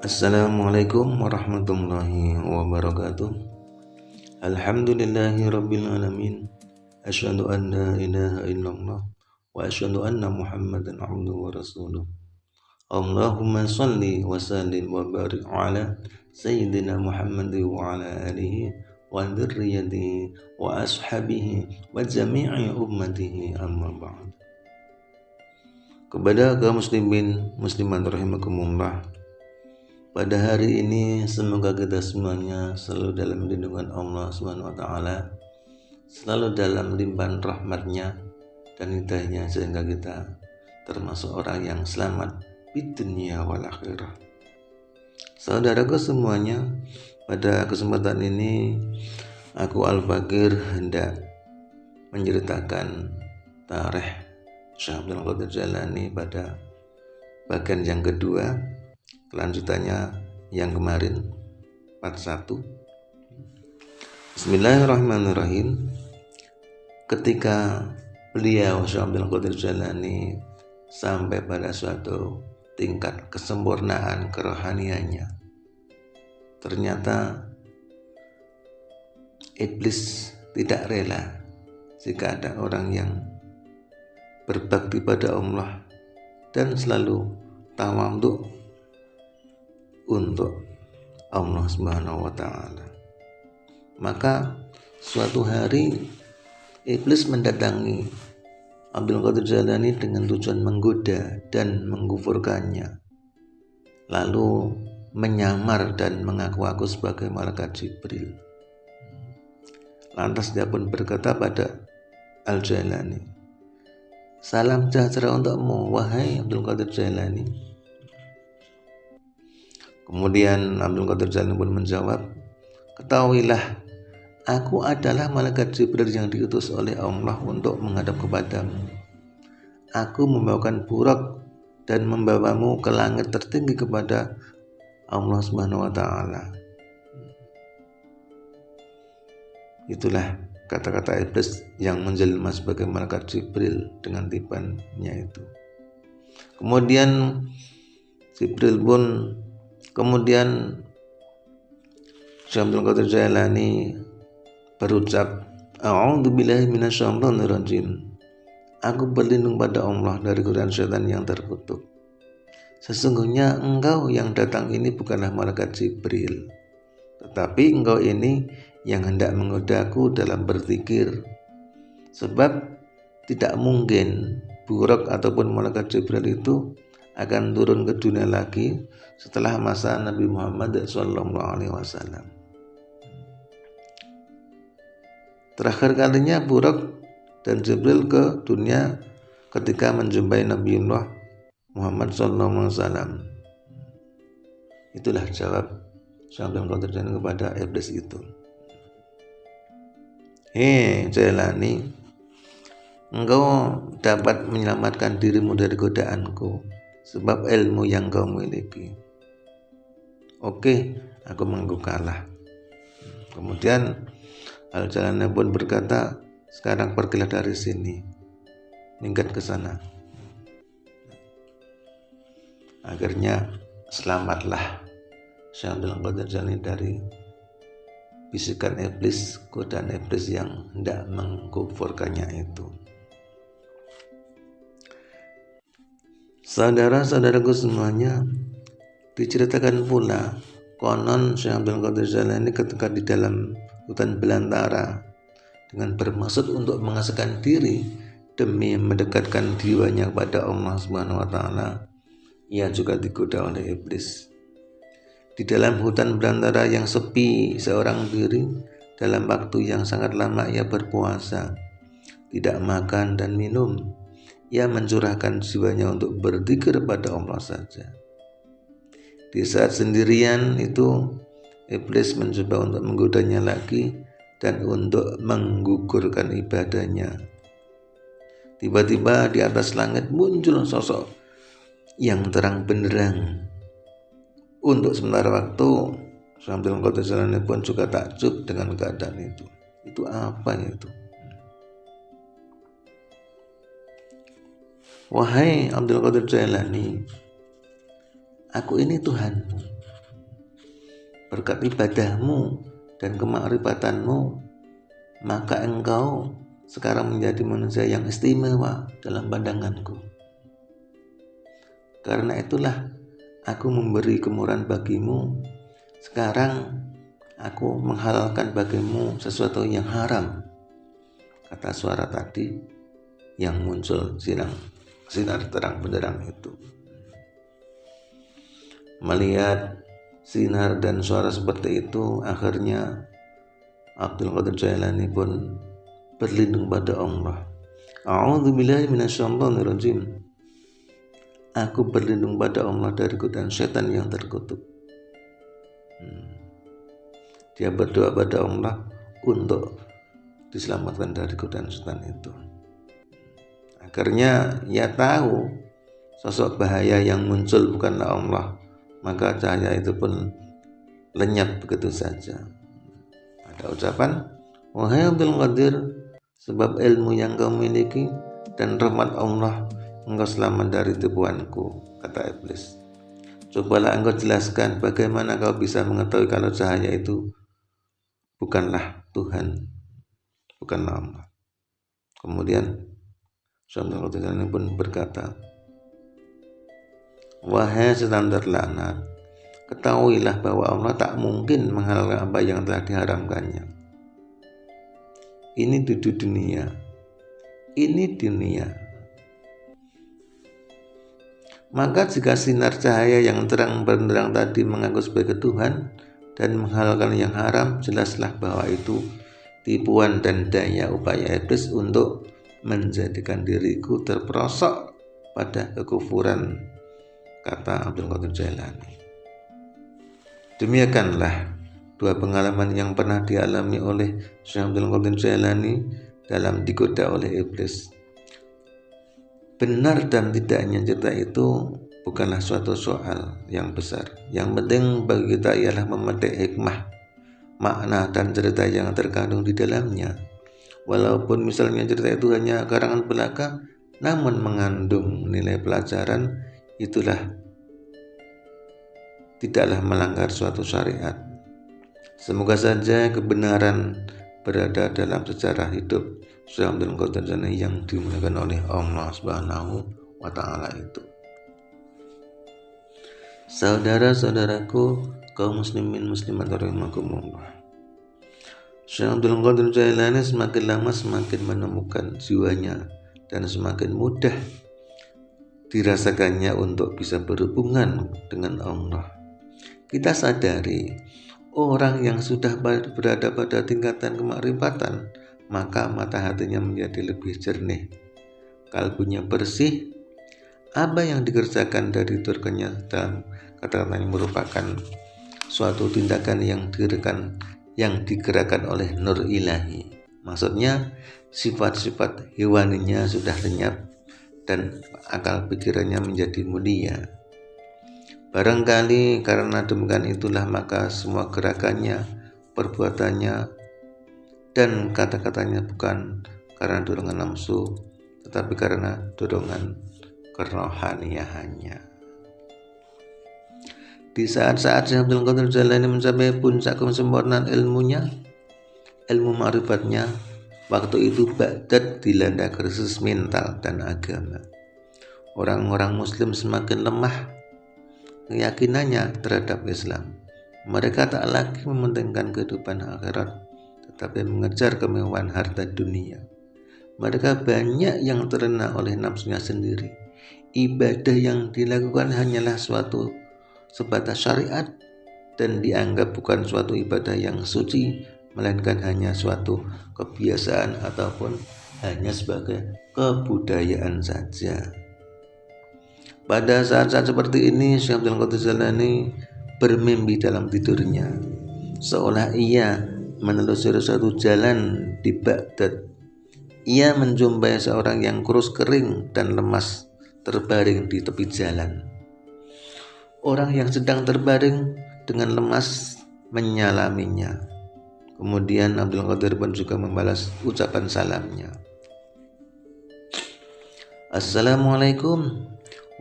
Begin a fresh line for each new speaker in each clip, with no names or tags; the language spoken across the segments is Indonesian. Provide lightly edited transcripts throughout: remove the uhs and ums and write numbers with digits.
Assalamualaikum warahmatullahi wabarakatuh. Alhamdulillahi rabbil alamin. Asyhadu an la ilaha illallah wa asyhadu anna Muhammadan abduhu wa rasuluh. Allahumma salli wa sallim wa barik ala sayyidina Muhammad wa ala alihi wa dzurriyyatihi wa ashabihi wa jami'i ummatihi amma ba'd. Kepada kaum muslimin muslimat rahimakumullah, pada hari ini semoga kita semuanya selalu dalam lindungan Allah Subhanahu wa taala, selalu dalam limpahan rahmatnya dan hidayahnya, sehingga kita termasuk orang yang selamat di dunia wal akhirah. Saudaraku semuanya, pada kesempatan ini aku Al-Bagir hendak menceritakan tarikh Syekh Abdul Qadir Jailani pada bagian yang kedua, kelanjutannya yang kemarin, part 1. Bismillahirrahmanirrahim. Ketika beliau Syekh Abdul Qadir Jailani sampai pada suatu tingkat kesempurnaan kerohaniannya, ternyata iblis tidak rela jika ada orang yang berbakti pada Allah dan selalu tawadhu untuk Allah Subhanahu wa taala. Maka suatu hari iblis mendatangi Abdul Qadir Jailani dengan tujuan menggoda dan menggufurkannya, lalu menyamar dan mengaku-aku sebagai malaikat Jibril. Lantas dia pun berkata pada Al-Jailani, "Salam sejahtera untukmu, wahai Abdul Qadir Jailani." Kemudian Abdul Qadir Jailani pun menjawab, "Ketahuilah, aku adalah malaikat Jibril yang diutus oleh Allah untuk menghadap kepadamu. Aku membawakan burak dan membawamu ke langit tertinggi kepada Allah Subhanahu wa taala." Itulah kata-kata iblis yang menjelma sebagai malaikat Jibril dengan tipuannya itu. Kemudian Syekh Abdul Qadir Jailani berucap, "A'udzubillahi minasyaitonir rajim." Aku berlindung pada Allah dari godaan syaitan yang terkutuk. Sesungguhnya engkau yang datang ini bukanlah malaikat Jibril, tetapi engkau ini yang hendak menggodaku dalam berzikir. Sebab tidak mungkin burak ataupun malaikat Jibril itu akan turun ke dunia lagi setelah masa Nabi Muhammad SAW. Terakhir kalinya Burak dan Jibril ke dunia ketika menjumpai Nabiullah Muhammad SAW. Itulah jawab Syekh Abdul Qadir Jailani kepada iblis itu. "Hei Jailani, engkau dapat menyelamatkan dirimu dari godaanku sebab ilmu yang kau miliki. Oke, aku mengaku kalah." Kemudian Al-Jailani pun berkata, "Sekarang pergilah dari sini, minggat ke sana." Akhirnya selamatlah Syekh Abdul Qadir Jailani dari bisikan iblis, godaan iblis yang hendak mengkufurkannya itu. Saudara-saudaraku semuanya, diceritakan pula konon Syekh Abdul Qadir Jailani ketika di dalam hutan belantara dengan bermaksud untuk mengasihkan diri demi mendekatkan jiwanya kepada Allah Subhanahu wa taala, ia juga digoda oleh iblis. Di dalam hutan belantara yang sepi seorang diri, dalam waktu yang sangat lama ia berpuasa, tidak makan dan minum. Ia mencurahkan jiwanya untuk berzikir pada Allah saja. Di saat sendirian itu, iblis mencoba untuk menggodanya lagi dan untuk menggugurkan ibadahnya. Tiba-tiba di atas langit muncul sosok yang terang benderang. Untuk sementara waktu, Syekh Abdul Qadir Jailani pun juga takjub dengan keadaan itu. Itu apa itu? "Wahai Abdul Qadir Jailani, aku ini Tuhanmu. berkat ibadahmu dan kemakrifatanmu, maka engkau sekarang menjadi manusia yang istimewa dalam pandanganku. Karena itulah aku memberi kemurahan bagimu. Sekarang aku menghalalkan bagimu sesuatu yang haram. Kata suara tadi yang muncul sinar terang benderang itu. Melihat sinar dan suara seperti itu, akhirnya Abdul Qadir Jailani pun berlindung pada Allah. A'udzubillahi minasyaitonirrajim. Aku berlindung pada Allah dari godaan setan yang terkutuk. Dia berdoa pada Allah untuk diselamatkan dari godaan setan itu. Akhirnya ia tahu sosok bahaya yang muncul bukanlah Allah, maka cahaya itu pun lenyap begitu saja. Ada ucapan, wahai Abdul Qadir, sebab ilmu yang kau miliki dan rahmat Allah, engkau selamat dari tipuanku, kata iblis. Cobalah engkau jelaskan bagaimana kau bisa mengetahui kalau cahaya itu bukanlah Tuhan, bukanlah Allah. Kemudian Abdul Qadir ini pun berkata, wahai setan terlaknat, ketahuilah bahwa Allah tak mungkin menghalalkan apa yang telah diharamkannya. Ini dunia. Maka jika sinar cahaya yang terang benderang tadi mengaku sebagai Tuhan dan menghalalkan yang haram, jelaslah bahwa itu tipuan dan daya upaya iblis untuk menjadikan diriku terperosok pada kekufuran, kata Abdul Qadir Jailani. Demikianlah dua pengalaman yang pernah dialami oleh Syekh Abdul Qadir Jailani dalam digoda oleh iblis. Benar dan tidaknya cerita itu bukanlah suatu soal yang besar. Yang penting bagi kita ialah memetik hikmah, makna dan cerita yang terkandung di dalamnya. Walaupun misalnya cerita itu hanya karangan belaka, namun mengandung nilai pelajaran, itulah tidaklah melanggar suatu syariat. Semoga saja kebenaran berada dalam sejarah hidup Syekh Abdul Qadir Jailani yang dimuliakan oleh Allah Subhanahu wa Ta'ala itu. Saudara-saudaraku, kaum muslimin muslimat rahimakumullah. Syekh Abdul Qadir Jailani semakin lama semakin menemukan jiwanya dan semakin mudah dirasakannya untuk bisa berhubungan dengan Allah. Kita sadari orang yang sudah berada pada tingkatan kemakrifatan, maka mata hatinya menjadi lebih jernih, kalbunya bersih. Apa yang dikerjakan dari turkannya dalam kata-katanya merupakan suatu tindakan yang digerakkan oleh nur ilahi. Maksudnya sifat-sifat hewaninya sudah lenyap dan akal pikirannya menjadi mulia. Barangkali karena demikian itulah maka semua gerakannya, perbuatannya, dan kata-katanya bukan karena dorongan nafsu, tetapi karena dorongan kerohaniahannya. Di saat-saat Syekh Abdul Qadir Jailani mencapai puncak kesempurnaan ilmunya, ilmu ma'rifatnya, waktu itu Baghdad dilanda krisis mental dan agama. Orang-orang muslim semakin lemah keyakinannya terhadap Islam. Mereka tak lagi mementingkan kehidupan akhirat, tetapi mengejar kemewahan harta dunia. Mereka banyak yang terlena oleh nafsunya sendiri. Ibadah yang dilakukan hanyalah suatu sebatas syariat dan dianggap bukan suatu ibadah yang suci, melainkan hanya suatu kebiasaan ataupun hanya sebagai kebudayaan saja. Pada saat-saat seperti ini, Syekh Abdul Qadir Jailani bermimpi dalam tidurnya, seolah ia menelusuri suatu jalan di Baghdad. Ia menjumpai seorang yang kurus kering dan lemas terbaring di tepi jalan. Orang yang sedang terbaring dengan lemas menyalaminya. Kemudian Abdul Qadir pun juga membalas ucapan salamnya. Assalamualaikum.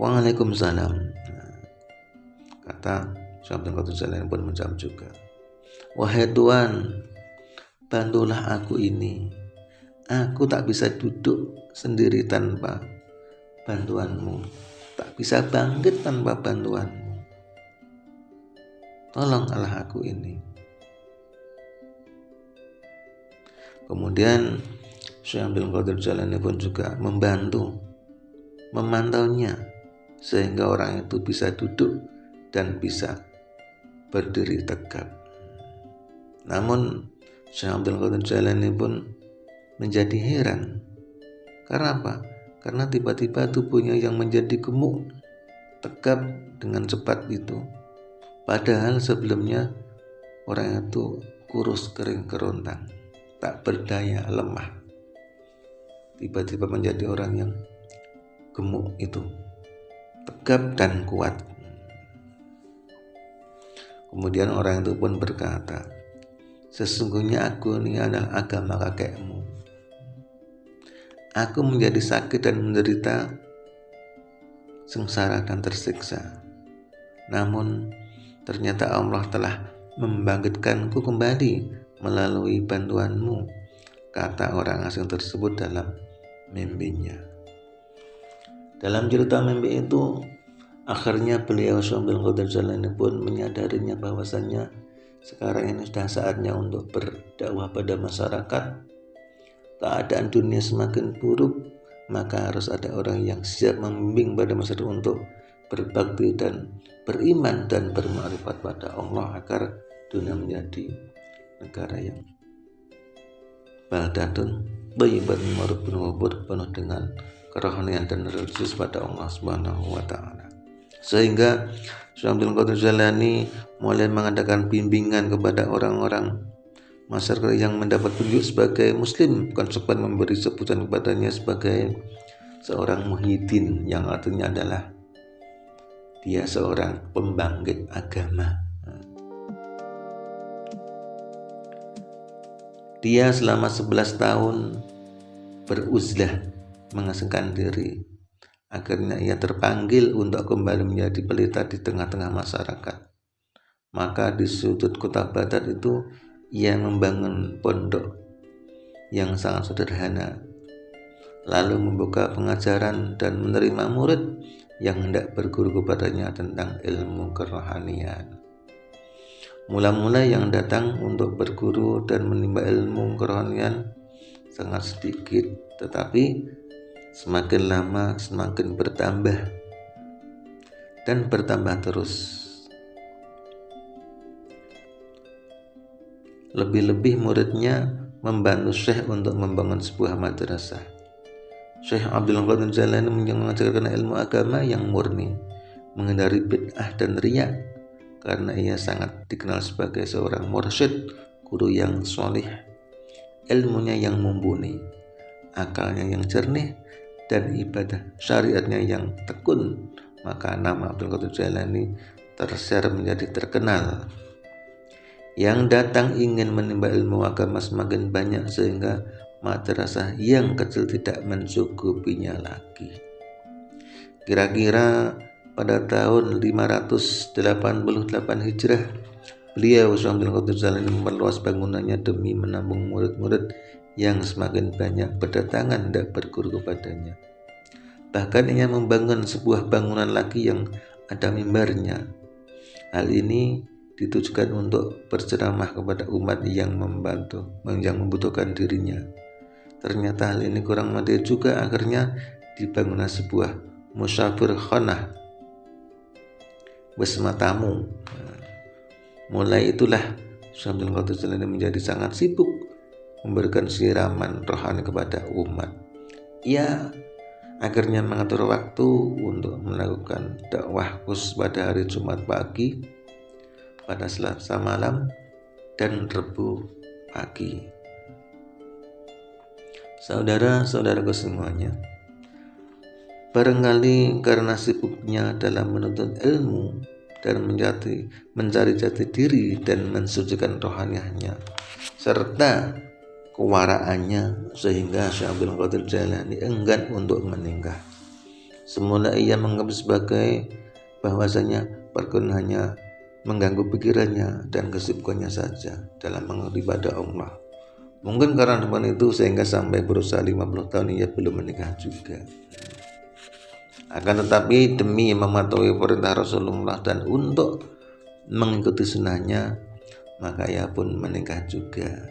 Waalaikumsalam. Kata Syekh Abdul Qadir Jailani pun menjawab juga. Wahai Tuhan, bantulah aku ini. Aku tak bisa duduk sendiri tanpa bantuanmu, tak bisa bangkit tanpa bantuanmu. Tolong Allah aku ini. Kemudian Syekh Abdul Qadir Jailani pun juga memantaunya, sehingga orang itu bisa duduk dan bisa berdiri tegap. Namun Syekh Abdul Qadir Jailani pun menjadi heran. Karena apa? Karena tiba-tiba tubuhnya yang menjadi gemuk, tegap dengan cepat itu. Padahal sebelumnya orang itu kurus, kering, kerontang, tak berdaya, lemah. Tiba-tiba menjadi orang yang gemuk itu, tegap dan kuat. Kemudian orang itu pun berkata, sesungguhnya aku ini adalah agama kakekmu. Aku menjadi sakit dan menderita, sengsara dan tersiksa. Namun ternyata Allah telah membangkitkanku kembali melalui bantuanmu, kata orang asing tersebut dalam mimpinya. Dalam cerita mimpi itu, akhirnya beliau Syekh Abdul Qadir Jailani pun menyadarinya bahwasannya sekarang ini sudah saatnya untuk berdakwah pada masyarakat. Keadaan dunia semakin buruk, maka harus ada orang yang siap membimbing pada masyarakat untuk berbakti dan beriman dan bermakrifat pada Allah, agar dunia menjadi negara yang baldatun thayyibatun ma'rufun wabur, penuh dengan kerohanian dan religius pada Allah Subhanahu wa taala. Sehingga Syekh Abdul Qadir Jailani mulai mengadakan bimbingan kepada orang-orang masyarakat yang mendapat petunjuk sebagai muslim, konsekuen memberi sebutan kepadanya sebagai seorang muhyiddin, yang artinya adalah dia seorang pembangkit agama. Dia selama 11 tahun beruzlah, mengasingkan diri. Akhirnya ia terpanggil untuk kembali menjadi pelita di tengah-tengah masyarakat. Maka di sudut kota Baghdad itu ia membangun pondok yang sangat sederhana, lalu membuka pengajaran dan menerima murid yang hendak berguru kepadanya tentang ilmu kerohanian. Mula-mula yang datang untuk berguru dan menimba ilmu kerohanian sangat sedikit, tetapi semakin lama semakin bertambah dan bertambah terus. Lebih-lebih muridnya membantu Syekh untuk membangun sebuah madrasah. Syekh Abdul Qadir Jailani mengajarkan ilmu agama yang murni, menghindari bid'ah dan riya, karena ia sangat dikenal sebagai seorang mursyid, guru yang solih, ilmunya yang mumpuni, akalnya yang jernih, dan ibadah syariatnya yang tekun. Maka nama Abdul Qadir Jailani tersiar menjadi terkenal. Yang datang ingin menimba ilmu agama semakin banyak, sehingga madrasah yang kecil tidak mencukupinya lagi. Kira-kira pada tahun 588 Hijrah, beliau Syekh Abdul Qadir Jailani memperluas bangunannya demi menampung murid-murid yang semakin banyak berdatangan dan berguru kepadanya. Bahkan ia membangun sebuah bangunan lagi yang ada mimbarnya. Hal ini ditujukan untuk berceramah kepada umat yang membutuhkan dirinya. Ternyata hal ini kurang memadai juga, akhirnya dibangunlah sebuah musafir khanah, wisma tamu. Mulai itulah Syekh Abdul Qadir Jailani menjadi sangat sibuk memberikan siraman rohani kepada umat. Ia akhirnya mengatur waktu untuk melakukan dakwah khusus pada hari Jumat pagi, pada Selasa malam, dan Rebu pagi. Saudara-saudaraku semuanya, barangkali karena sibuknya dalam menuntut ilmu dan mencari jati diri dan mensucikan rohaniahnya serta kewaraannya, sehingga Syekh Abdul Qadir Jailani enggan untuk menikah. Semula ia menganggap sebagai bahwasanya perkenalannya mengganggu pikirannya dan kesibukannya saja dalam beribadah Allah. Mungkin karena depan itu sehingga sampai berusia 50 tahun ia belum menikah juga. Akan tetapi demi mematuhi perintah Rasulullah dan untuk mengikuti sunnahnya, maka ia pun menikah juga.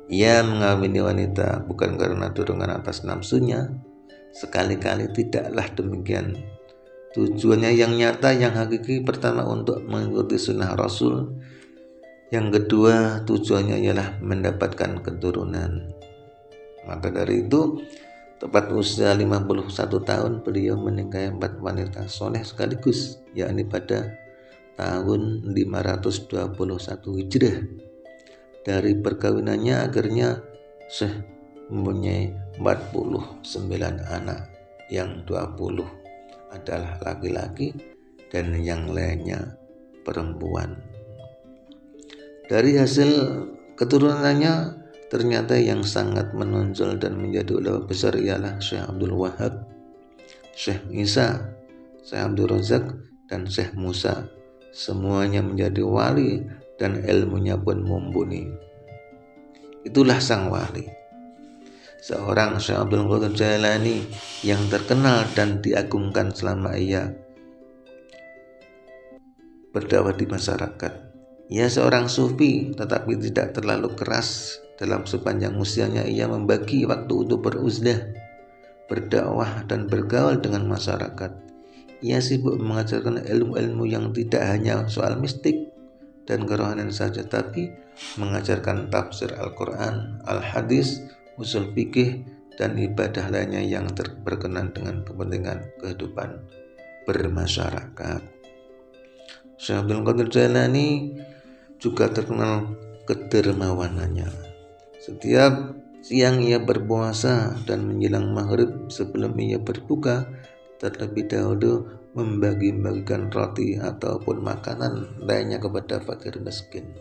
Ia mengawini wanita bukan karena dorongan atas nafsunya, sekali-kali tidaklah demikian. Tujuannya yang nyata, yang hakiki, pertama untuk mengikuti sunnah Rasul, yang kedua tujuannya ialah mendapatkan keturunan. Maka dari itu, tepat usia 51 tahun beliau menikahi 4 wanita soleh sekaligus, yakni pada tahun 521 Hijrah. Dari perkawinannya akhirnya Syekh mempunyai 49 anak, yang 20 adalah laki-laki dan yang lainnya perempuan. Dari hasil keturunannya ternyata yang sangat menonjol dan menjadi ulama besar ialah Syekh Abdul Wahab, Syekh Isa, Syekh Abdul Razak, dan Syekh Musa. Semuanya menjadi wali dan ilmunya pun mumpuni. Itulah sang wali, seorang Syekh Abdul Qadir Jailani yang terkenal dan diagungkan selama ia berdakwah di masyarakat. Ia seorang sufi tetapi tidak terlalu keras. Dalam sepanjang usianya ia membagi waktu untuk beruzlah, berdakwah, dan bergaul dengan masyarakat. Ia sibuk mengajarkan ilmu-ilmu yang tidak hanya soal mistik dan kerohanian saja, tapi mengajarkan tafsir Al-Quran, Al-Hadis, usul fikih, dan ibadah lainnya yang berkenan dengan kepentingan kehidupan bermasyarakat. Syekh Abdul Qadir Jailani juga terkenal kedermawanannya. Setiap siang ia berpuasa dan menjelang maghrib sebelum ia berbuka, terlebih dahulu membagi-bagikan roti ataupun makanan lainnya kepada fakir miskin.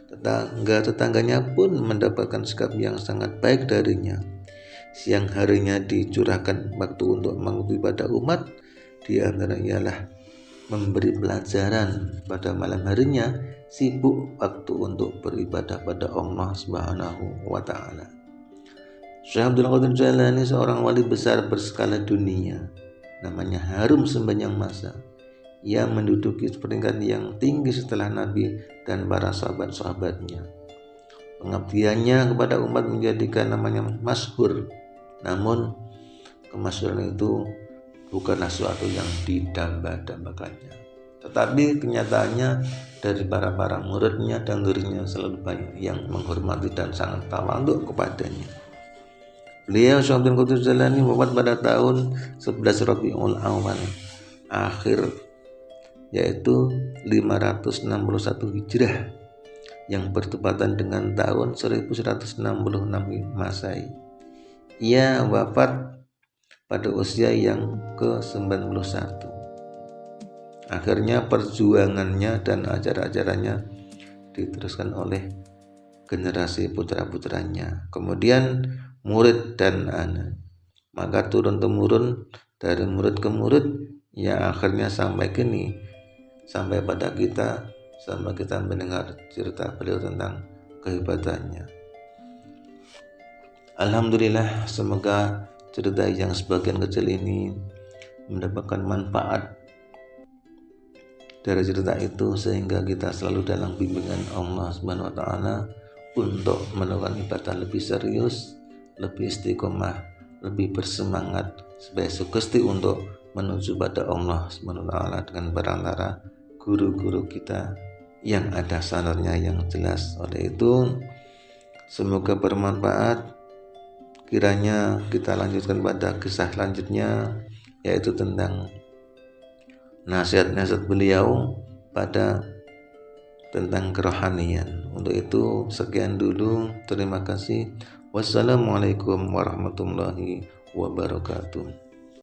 Tetangganya pun mendapatkan sikap yang sangat baik darinya. Siang harinya dicurahkan waktu untuk mengabdi pada umat, di antara ialah memberi pelajaran. Pada malam harinya sibuk waktu untuk beribadah pada Allah Subhanahu wa Ta'ala. Syekh Abdul Qadir Jailani seorang wali besar berskala dunia, namanya harum sepanjang masa. Ia menduduki peringkat yang tinggi setelah Nabi dan para sahabat-sahabatnya. Pengabdiannya kepada umat menjadikan namanya masyhur. Namun kemasyhuran itu bukanlah suatu yang didamba-dambakannya, tetapi kenyataannya dari para muridnya dan muridnya selalu banyak yang menghormati dan sangat tawadhu kepadanya. Beliau Syekh Abdul Qadir Jailani wafat pada tahun 11 Rabiul Awal akhir, yaitu 561 Hijrah, yang bertepatan dengan tahun 1166 Masehi. Ia wafat pada usia yang ke-91. Akhirnya perjuangannya dan ajaran-ajarannya diteruskan oleh generasi putra-putranya, kemudian murid dan anak, maka turun-temurun dari murid ke murid, ya akhirnya sampai kini, sampai pada kita, sampai kita mendengar cerita beliau tentang kehebatannya. Alhamdulillah, semoga cerita yang sebagian kecil ini mendapatkan manfaat dari cerita itu, sehingga kita selalu dalam bimbingan Allah Subhanahu wa Ta'ala untuk melakukan ibadah lebih serius, lebih istiqomah, lebih bersemangat, sebagai sugesti untuk menuju pada Allah Subhanahu wa Ta'ala dengan perantara guru-guru kita yang ada standarnya yang jelas. Oleh itu, semoga bermanfaat. Kiranya kita lanjutkan pada kisah selanjutnya, yaitu tentang nasihat-nasihat beliau pada tentang kerohanian. Untuk itu sekian dulu, terima kasih. Wassalamualaikum warahmatullahi wabarakatuh.